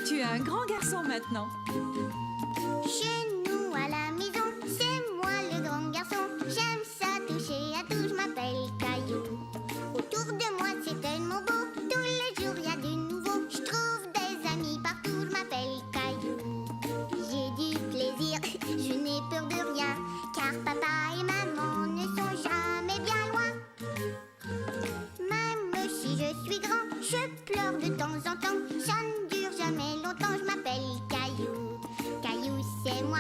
Tu es un grand garçon maintenant. Chez nous à la maison, c'est moi le grand garçon. J'aime ça toucher à tout, je m'appelle Caillou. Autour de moi c'est tellement beau, tous les jours y a du nouveau. Je trouve des amis partout, je m'appelle Caillou. J'ai du plaisir, je n'ai peur de rien, car papa et maman ne sont jamais bien loin. Même si je suis grand, je pleure de temps en temps. Ça ne dure jamais longtemps, je m'appelle Caillou. Caillou c'est moi,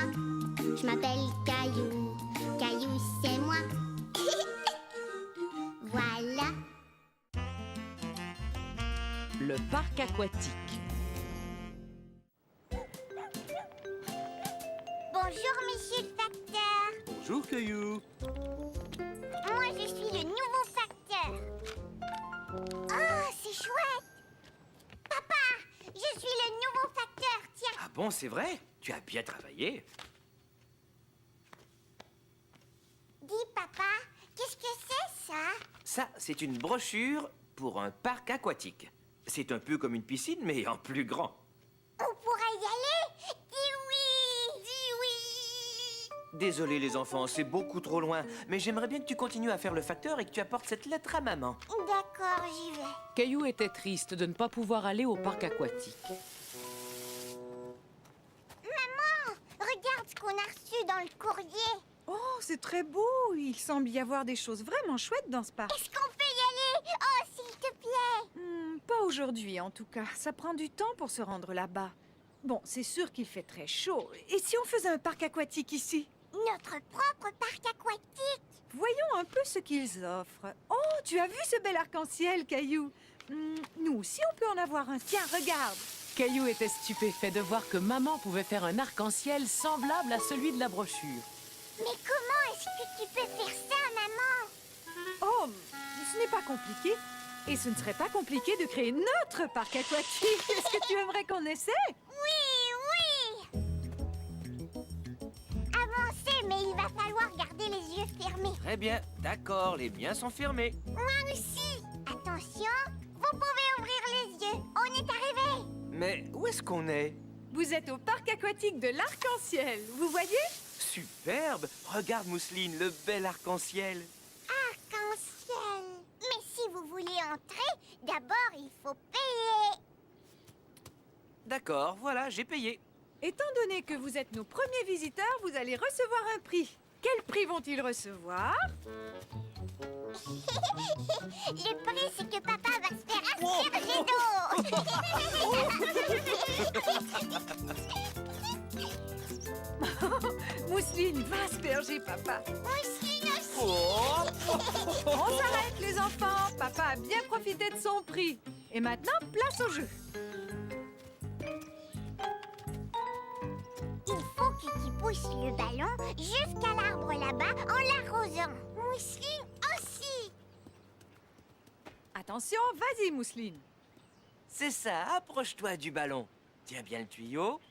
je m'appelle Caillou. Caillou c'est moi. Voilà. Le parc aquatique. Bonjour monsieur le facteur. Bonjour, Caillou. Moi je suis le nouveau facteur. Oh, c'est chouette. Papa, je suis le nouveau facteur, tiens. Ah bon, c'est vrai? Tu as bien travaillé. Dis papa, qu'est-ce que c'est ça? Ça, c'est une brochure pour un parc aquatique. C'est un peu comme une piscine, mais en plus grand. On pourrait y aller? Dis oui. Dis oui. Désolé, les enfants, c'est beaucoup trop loin. Mais j'aimerais bien que tu continues à faire le facteur et que tu apportes cette lettre à maman. D'accord, j'y vais. Caillou était triste de ne pas pouvoir aller au parc aquatique. Maman, regarde ce qu'on a reçu dans le courrier. Oh, c'est très beau. Il semble y avoir des choses vraiment chouettes dans ce parc. Est-ce qu'on peut y aller? Oh, s'il te plaît. Pas aujourd'hui, en tout cas. Ça prend du temps pour se rendre là-bas. Bon, c'est sûr qu'il fait très chaud. Et si on faisait un parc aquatique ici? Notre propre parc aquatique. Voyons un peu ce qu'ils offrent. Oh, tu as vu ce bel arc-en-ciel, Caillou? Nous aussi, on peut en avoir un. Tiens, regarde. Caillou était stupéfait de voir que maman pouvait faire un arc-en-ciel semblable à celui de la brochure. Mais comment est-ce que tu peux faire ça, maman? Oh, ce n'est pas compliqué. Et ce ne serait pas compliqué de créer notre parc aquatique. Est-ce que tu aimerais qu'on essaie? Oui, oui. Avancez, mais il va falloir garder les yeux fermés. Très bien, d'accord, les miens sont fermés. Moi aussi. Attention, vous pouvez ouvrir les yeux. On est arrivé. Mais où est-ce qu'on est? Vous êtes au parc aquatique de l'Arc-en-Ciel. Vous voyez? Superbe! Regarde, Mousseline, le bel arc-en-ciel. Arc-en-ciel. Mais si vous voulez entrer, d'abord il faut payer. D'accord, voilà, j'ai payé. Étant donné que vous êtes nos premiers visiteurs, vous allez recevoir un prix. Quel prix vont-ils recevoir? Le prix, c'est que papa va se faire asperger d'eau. Mousseline, va asperger papa. Mousseline aussi. On s'arrête, les enfants. Papa a bien profité de son prix. Et maintenant, place au jeu. Il faut que tu pousses le ballon jusqu'à l'arbre là-bas en l'arrosant. Mousseline aussi. Attention, vas-y, Mousseline. C'est ça, approche-toi du ballon. Tiens bien le tuyau.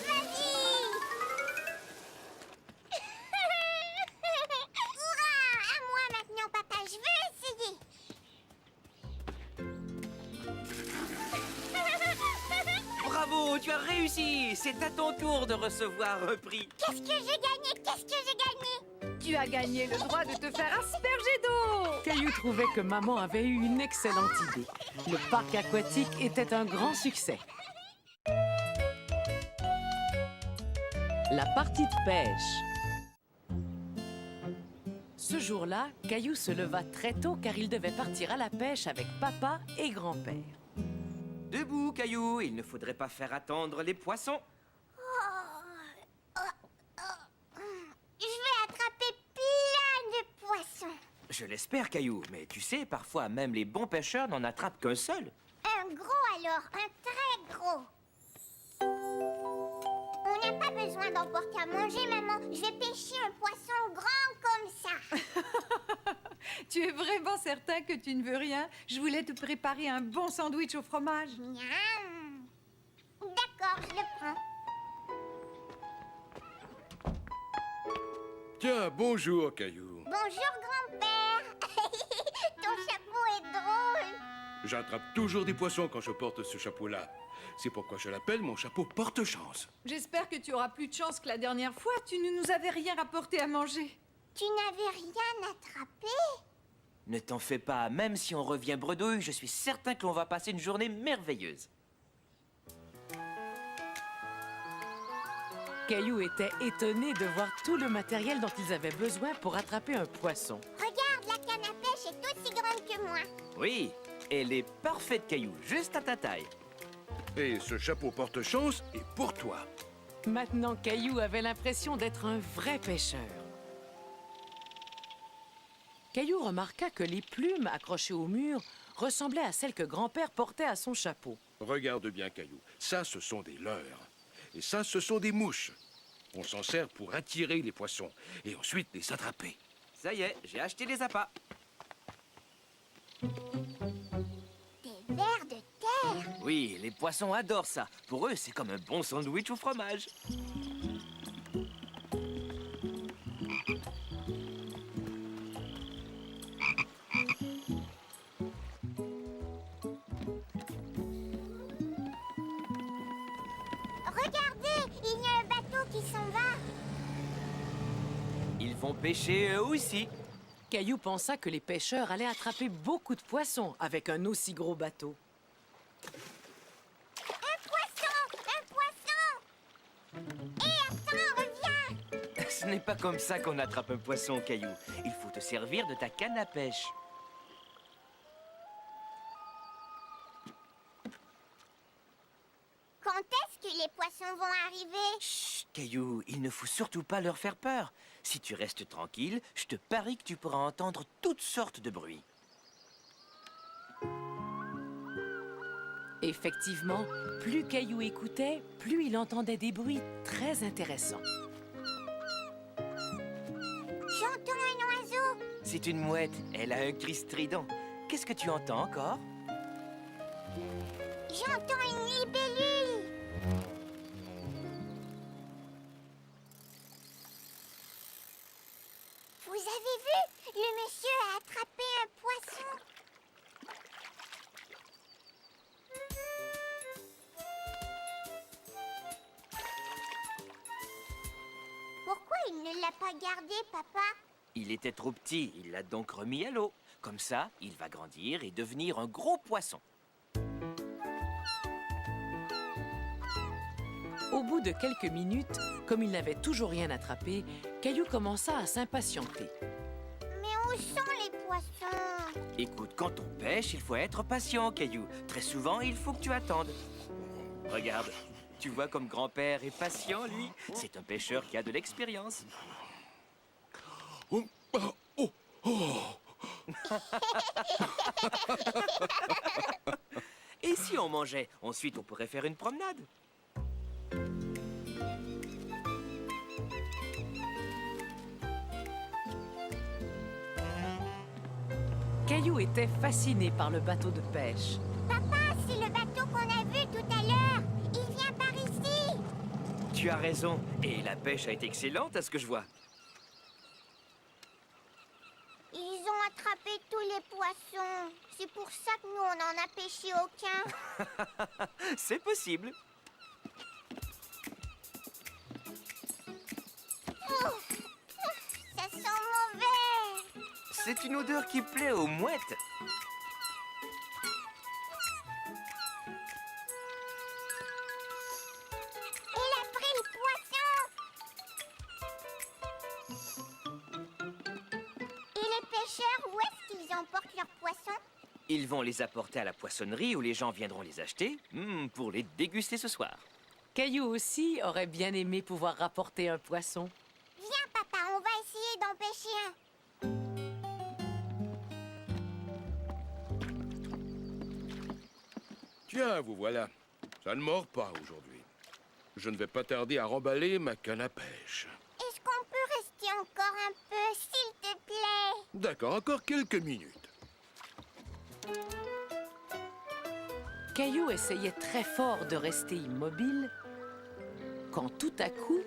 Vas-y. Hurrah! À moi maintenant, papa. Je veux essayer. Bravo, tu as réussi. C'est à ton tour de recevoir un prix. Qu'est-ce que j'ai gagné? Qu'est-ce que j'ai gagné? Tu as gagné le droit de te faire asperger d'eau. Caillou trouvait que maman avait eu une excellente idée. Le parc aquatique était un grand succès. La partie de pêche. Ce jour-là, Caillou se leva très tôt car il devait partir à la pêche avec papa et grand-père. Debout, Caillou, il ne faudrait pas faire attendre les poissons. Je vais attraper plein de poissons. Je l'espère, Caillou, mais tu sais, parfois même les bons pêcheurs n'en attrapent qu'un seul. Un gros alors, un très gros. On n'a pas besoin d'emporter à manger, maman. Je vais pêcher un poisson grand comme ça. Tu es vraiment certain que tu ne veux rien? Je voulais te préparer un bon sandwich au fromage. Miam. D'accord, je le prends. Tiens, bonjour, Caillou. Bonjour, grand-père. Ton chapeau est J'attrape toujours des poissons quand je porte ce chapeau-là. C'est pourquoi je l'appelle mon chapeau porte-chance. J'espère que tu auras plus de chance que la dernière fois. Tu ne nous avais rien rapporté à manger. Tu n'avais rien attrapé? Ne t'en fais pas, même si on revient bredouille, je suis certain que l'on va passer une journée merveilleuse. Caillou était étonné de voir tout le matériel dont ils avaient besoin pour attraper un poisson. Regarde, la canne à pêche est aussi grande que moi. Oui, elle est parfaite, Caillou, juste à ta taille. Et ce chapeau porte-chance est pour toi. Maintenant, Caillou avait l'impression d'être un vrai pêcheur. Caillou remarqua que les plumes accrochées au mur ressemblaient à celles que grand-père portait à son chapeau. Regarde bien, Caillou. Ça, ce sont des leurres. Et ça, ce sont des mouches. On s'en sert pour attirer les poissons et ensuite les attraper. Ça y est, j'ai acheté les appâts. Des vers de terre. Oui, les poissons adorent ça. Pour eux, c'est comme un bon sandwich au fromage. Regardez, il y a un bateau qui s'en va. Ils vont pêcher eux aussi. Caillou pensa que les pêcheurs allaient attraper beaucoup de poissons avec un aussi gros bateau. Un poisson! Un poisson! Hé, attends, reviens! Ce n'est pas comme ça qu'on attrape un poisson, Caillou. Il faut te servir de ta canne à pêche. Quand est-ce que les poissons vont arriver? Chut, Caillou, il ne faut surtout pas leur faire peur. Si tu restes tranquille, je te parie que tu pourras entendre toutes sortes de bruits. Effectivement, plus Caillou écoutait, plus il entendait des bruits très intéressants. J'entends un oiseau. C'est une mouette, elle a un cri strident. Qu'est-ce que tu entends encore? J'entends une libellule. Vous avez vu? Le monsieur a attrapé un poisson. Pourquoi il ne l'a pas gardé, papa? Il était trop petit, il l'a donc remis à l'eau. Comme ça, il va grandir et devenir un gros poisson. Au bout de quelques minutes, comme il n'avait toujours rien attrapé, Caillou commença à s'impatienter. Mais où sont les poissons? Écoute, quand on pêche, il faut être patient, Caillou. Très souvent, il faut que tu attendes. Regarde, tu vois comme grand-père est patient, lui. C'est un pêcheur qui a de l'expérience. Oh, oh, oh, oh. Et si on mangeait? Ensuite, on pourrait faire une promenade. Caillou était fasciné par le bateau de pêche. Papa, c'est le bateau qu'on a vu tout à l'heure. Il vient par ici. Tu as raison. Et la pêche a été excellente, à ce que je vois. Ils ont attrapé tous les poissons. C'est pour ça que nous, on n'en a pêché aucun. C'est possible. Ça sent mauvais. C'est une odeur qui plaît aux mouettes. Il a pris le poisson. Et les pêcheurs, où est-ce qu'ils emportent leurs poissons? Ils vont les apporter à la poissonnerie où les gens viendront les acheter pour les déguster ce soir. Caillou aussi aurait bien aimé pouvoir rapporter un poisson. Viens, papa, on va essayer d'en pêcher un. Tiens, vous voilà. Ça ne mord pas aujourd'hui. Je ne vais pas tarder à remballer ma canne à pêche. Est-ce qu'on peut rester encore un peu, s'il te plaît? D'accord, encore quelques minutes. Caillou essayait très fort de rester immobile, quand tout à coup,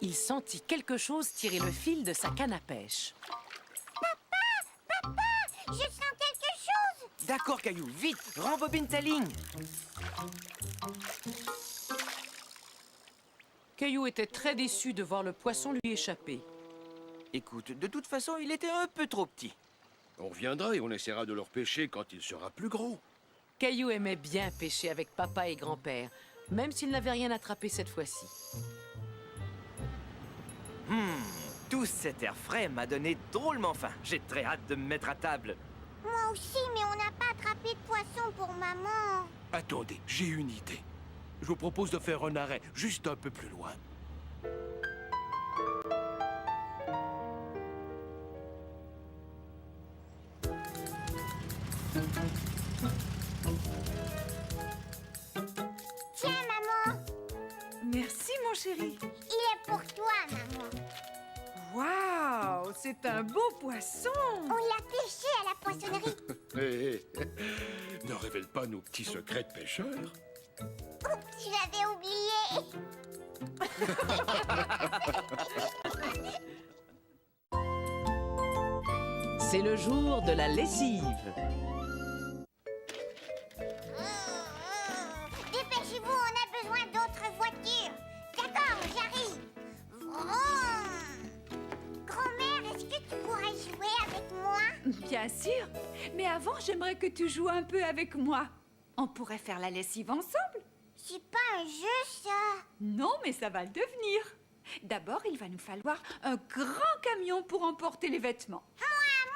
il sentit quelque chose tirer le fil de sa canne à pêche. Papa, je sens quelque chose. D'accord, Caillou, vite, rembobine ta ligne. Caillou était très déçu de voir le poisson lui échapper. Écoute, de toute façon, il était un peu trop petit. On reviendra et on essaiera de le repêcher quand il sera plus gros. Caillou aimait bien pêcher avec papa et grand-père, même s'il n'avait rien attrapé cette fois-ci. Tout cet air frais m'a donné drôlement faim. J'ai très hâte de me mettre à table. Moi aussi, mais on n'a pas attrapé de poisson pour maman. Attendez, j'ai une idée. Je vous propose de faire un arrêt juste un peu plus loin. Tiens, maman, Merci, mon chéri. il est pour toi, maman. Waouh, c'est un beau poisson. On l'a pêché à la poissonnerie. Hé, ne révèle pas nos petits secrets de pêcheurs. Oups, je l'avais oublié. C'est le jour de la lessive. Dépêchez-vous, on a besoin d'autres voitures. D'accord, j'arrive. Vroom. Grand-mère, est-ce que tu pourrais jouer avec moi? Bien sûr. Mais avant, j'aimerais que tu joues un peu avec moi. On pourrait faire la lessive ensemble. C'est pas un jeu, ça. Non, mais ça va le devenir. D'abord, il va nous falloir un grand camion pour emporter les vêtements.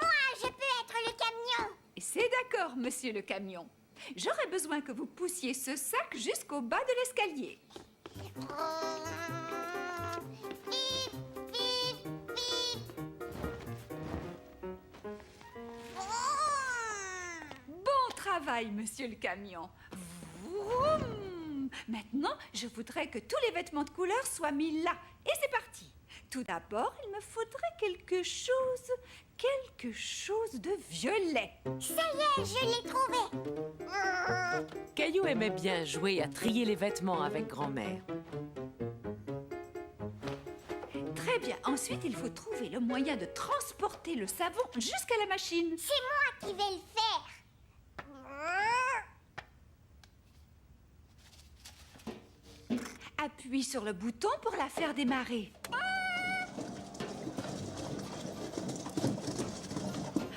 Moi, je peux être le camion. Et c'est d'accord, monsieur le camion. J'aurais besoin que vous poussiez ce sac jusqu'au bas de l'escalier. Bip, bip, bip. Bon travail, monsieur le camion. Vroom. Maintenant, je voudrais que tous les vêtements de couleur soient mis là. Et c'est parti. Tout d'abord, il me faudrait quelque chose de violet. Ça y est, je l'ai trouvé. Caillou aimait bien jouer à trier les vêtements avec grand-mère. Très bien. Ensuite, il faut trouver le moyen de transporter le savon jusqu'à la machine. C'est moi qui vais le faire. Appuie sur le bouton pour la faire démarrer.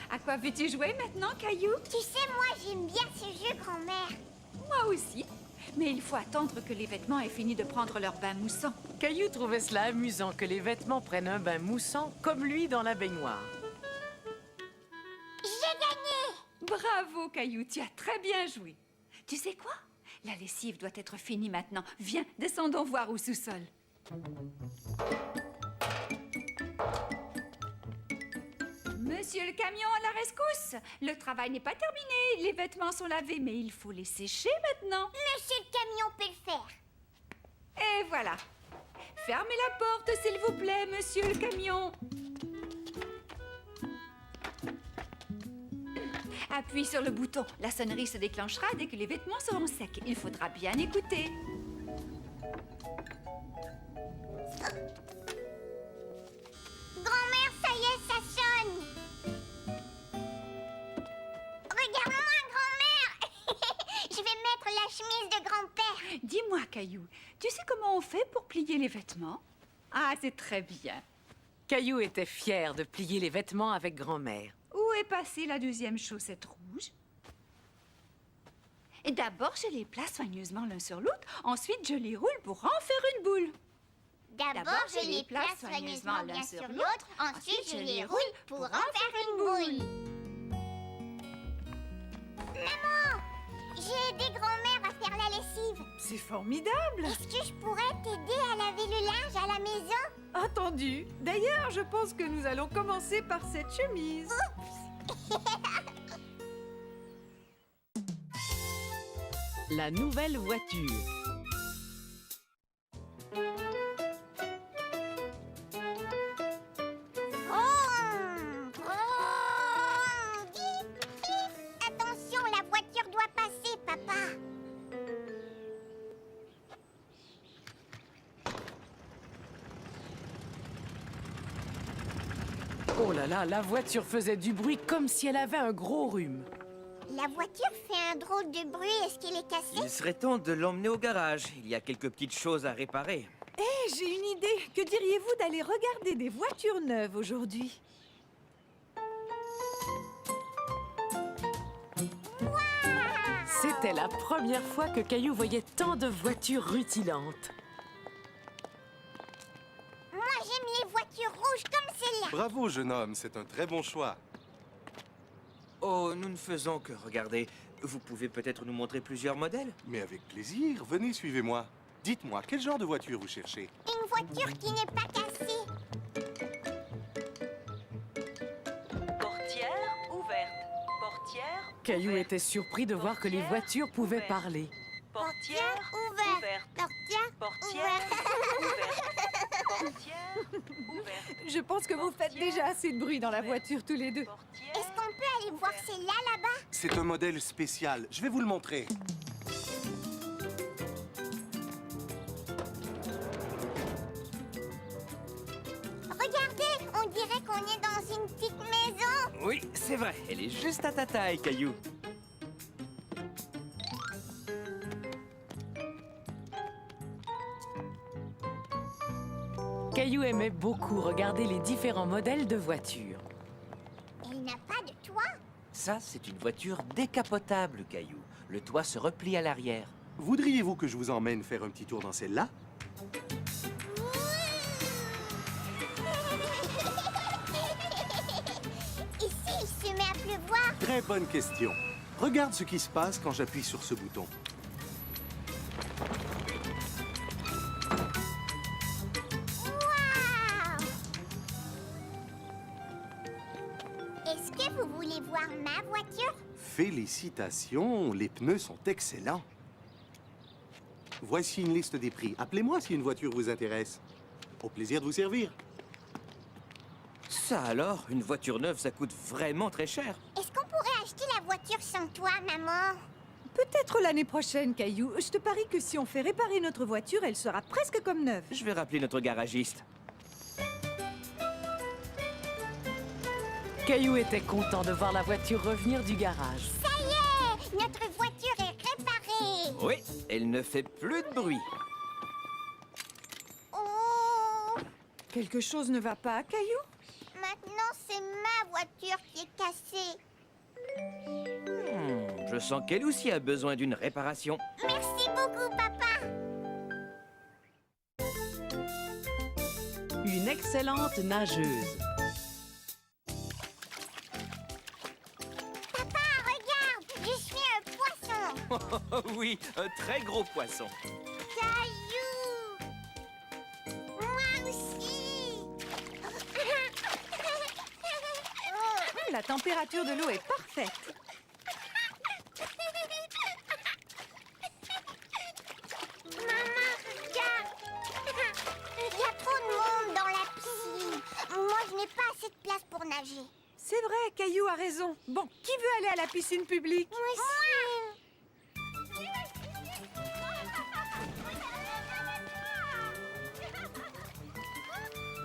À quoi veux-tu jouer maintenant, Caillou? Tu sais, moi, j'aime bien ce jeu, grand-mère. Moi aussi. Mais il faut attendre que les vêtements aient fini de prendre leur bain moussant. Caillou trouvait cela amusant que les vêtements prennent un bain moussant comme lui dans la baignoire. J'ai gagné. Bravo, Caillou, tu as très bien joué. Tu sais quoi? La lessive doit être finie maintenant. Viens, descendons voir au sous-sol. Monsieur le camion, à la rescousse! Le travail n'est pas terminé. Les vêtements sont lavés, mais il faut les sécher maintenant. Monsieur le camion peut le faire. Et voilà. Fermez la porte, s'il vous plaît, monsieur le camion. Appuie sur le bouton. La sonnerie se déclenchera dès que les vêtements seront secs. Il faudra bien écouter. Grand-mère, ça y est, ça sonne. Regarde-moi, grand-mère. Je vais mettre la chemise de grand-père. Dis-moi, Caillou, tu sais comment on fait pour plier les vêtements? Ah, c'est très bien. Caillou était fier de plier les vêtements avec grand-mère. Où est passée la deuxième chaussette rouge? Et d'abord, je les place soigneusement l'un sur l'autre. Ensuite, je les roule pour en faire une boule. D'abord, je les place soigneusement l'un sur l'autre. Ensuite, je les roule pour en faire une boule. Maman, j'ai aidé grand-mère à faire la lessive. C'est formidable. Est-ce que je pourrais t'aider à laver le linge à la maison? Entendu. D'ailleurs, je pense que nous allons commencer par cette chemise. La nouvelle voiture. Vroom, vroom, bip, bip. Attention, la voiture doit passer, papa. Oh là là, la voiture faisait du bruit comme si elle avait un gros rhume. La voiture fait un drôle de bruit. Est-ce qu'elle est cassée? Il serait temps de l'emmener au garage. Il y a quelques petites choses à réparer. Eh, j'ai une idée. Que diriez-vous d'aller regarder des voitures neuves aujourd'hui? C'était la première fois que Caillou voyait tant de voitures rutilantes. Moi, j'aime les voitures rouges comme celle-là. Bravo, jeune homme, c'est un très bon choix. Oh, nous ne faisons que regarder. Vous pouvez peut-être nous montrer plusieurs modèles? Mais avec plaisir, venez, suivez-moi. Dites-moi, quel genre de voiture vous cherchez? Une voiture qui n'est pas cassée. Portière ouverte. Portière. Caillou était surpris de voir que les voitures pouvaient parler. Portière ouverte. Portière ouverte. Je pense que vous faites déjà assez de bruit dans la voiture tous les deux. Est-ce qu'on peut aller voir celle-là, là-bas? C'est un modèle spécial. Je vais vous le montrer. Regardez, on dirait qu'on est dans une petite maison. Oui, c'est vrai. Elle est juste à ta taille, Caillou. Caillou aimait beaucoup regarder les différents modèles de voitures. Elle n'a pas de toit. Ça, c'est une voiture décapotable, Caillou. Le toit se replie à l'arrière. Voudriez-vous que je vous emmène faire un petit tour dans celle-là? Ici, il se met à pleuvoir. Très bonne question. Regarde ce qui se passe quand j'appuie sur ce bouton. Waouh! Est-ce que vous voulez voir ma voiture? Félicitations, les pneus sont excellents. Voici une liste des prix. Appelez-moi si une voiture vous intéresse. Au plaisir de vous servir. Ça alors, une voiture neuve, ça coûte vraiment très cher. Est-ce qu'on pourrait acheter la voiture sans toi, maman? Peut-être l'année prochaine, Caillou. Je te parie que si on fait réparer notre voiture, elle sera presque comme neuve. Je vais rappeler notre garagiste. Caillou était content de voir la voiture revenir du garage. Ça y est! Notre voiture est réparée! Oui, elle ne fait plus de bruit. Oh! Quelque chose ne va pas, Caillou? Maintenant, c'est ma voiture qui est cassée. Je sens qu'elle aussi a besoin d'une réparation. Merci beaucoup, papa! Une excellente nageuse. Papa, regarde! Je suis un poisson! Oh oui, un très gros poisson. Caillou! Moi aussi! La température de l'eau est parfaite. Maman, regarde! Il y a trop de monde dans la piscine. Moi, je n'ai pas assez de place pour nager. C'est vrai, Caillou a raison. Bon, qui veut aller à la piscine publique?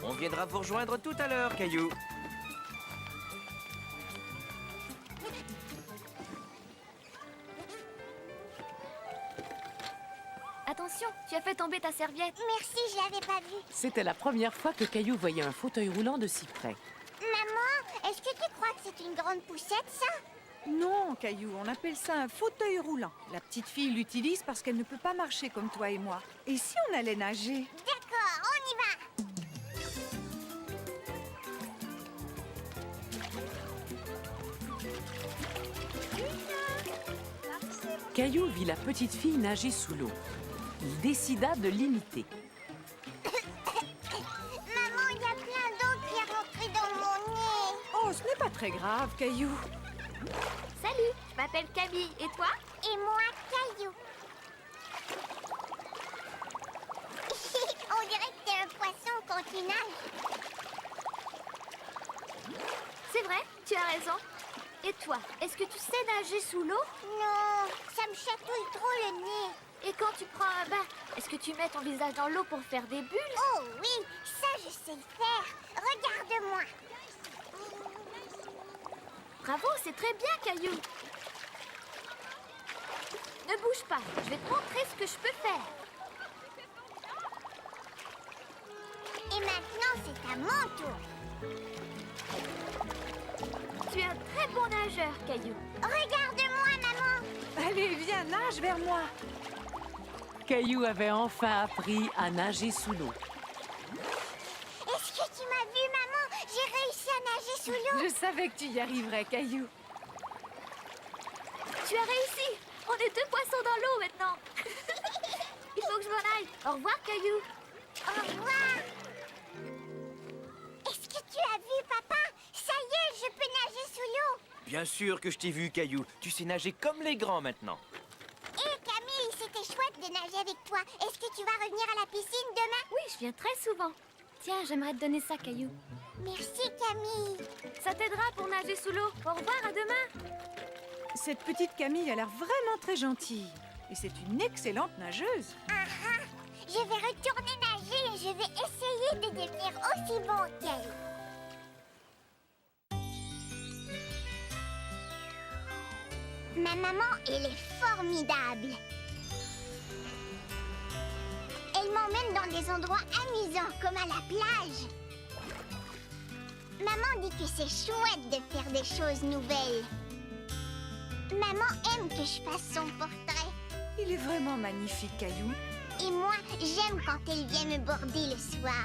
On viendra vous rejoindre tout à l'heure, Caillou. Attention, tu as fait tomber ta serviette. Merci, je l'avais pas vu. C'était la première fois que Caillou voyait un fauteuil roulant de si près. Maman, est-ce que tu crois que c'est une grande poussette, ça? Non, Caillou, on appelle ça un fauteuil roulant. La petite fille l'utilise parce qu'elle ne peut pas marcher comme toi et moi. Et si on allait nager? D'accord, on y va. Caillou vit la petite fille nager sous l'eau. Il décida de l'imiter. Maman, il y a plein d'eau qui est rentrée dans mon nez. Oh, ce n'est pas très grave, Caillou. Salut, je m'appelle Camille. Et toi? Et moi, Caillou. On dirait que t'es un poisson quand tu nages. C'est vrai, tu as raison. Et toi, est-ce que tu sais nager sous l'eau? Non, ça me chatouille trop le nez. Et quand tu prends un bain, est-ce que tu mets ton visage dans l'eau pour faire des bulles? Oh oui, ça je sais le faire. Regarde-moi. Bravo, c'est très bien, Caillou. Ne bouge pas, je vais te montrer ce que je peux faire. Et maintenant, c'est à mon tour. Tu es un très bon nageur, Caillou. Regarde-moi, maman. Allez, viens, nage vers moi. Caillou avait enfin appris à nager sous l'eau. Est-ce que tu m'as vu, maman? J'ai réussi à nager sous l'eau. Je savais que tu y arriverais, Caillou. Tu as réussi. On est 2 poissons dans l'eau maintenant. Il faut que je m'en aille. Au revoir, Caillou. Au revoir. Est-ce que tu as vu, papa? Ça y est, je peux nager sous l'eau. Bien sûr que je t'ai vu, Caillou. Tu sais nager comme les grands maintenant. Hé, Camille, c'était chouette de nager avec toi. Est-ce que tu vas revenir à la piscine demain? Oui, je viens très souvent. Tiens, j'aimerais te donner ça, Caillou. Merci, Camille. Ça t'aidera pour nager sous l'eau. Au revoir, à demain. Cette petite Camille a l'air vraiment très gentille. Et c'est une excellente nageuse. Je vais retourner nager et je vais essayer de devenir aussi bon qu'elle. Ma maman, elle est formidable. Elle m'emmène dans des endroits amusants, comme à la plage. Maman dit que c'est chouette de faire des choses nouvelles. Maman aime que je fasse son portrait. Il est vraiment magnifique, Caillou. Et moi, j'aime quand elle vient me border le soir.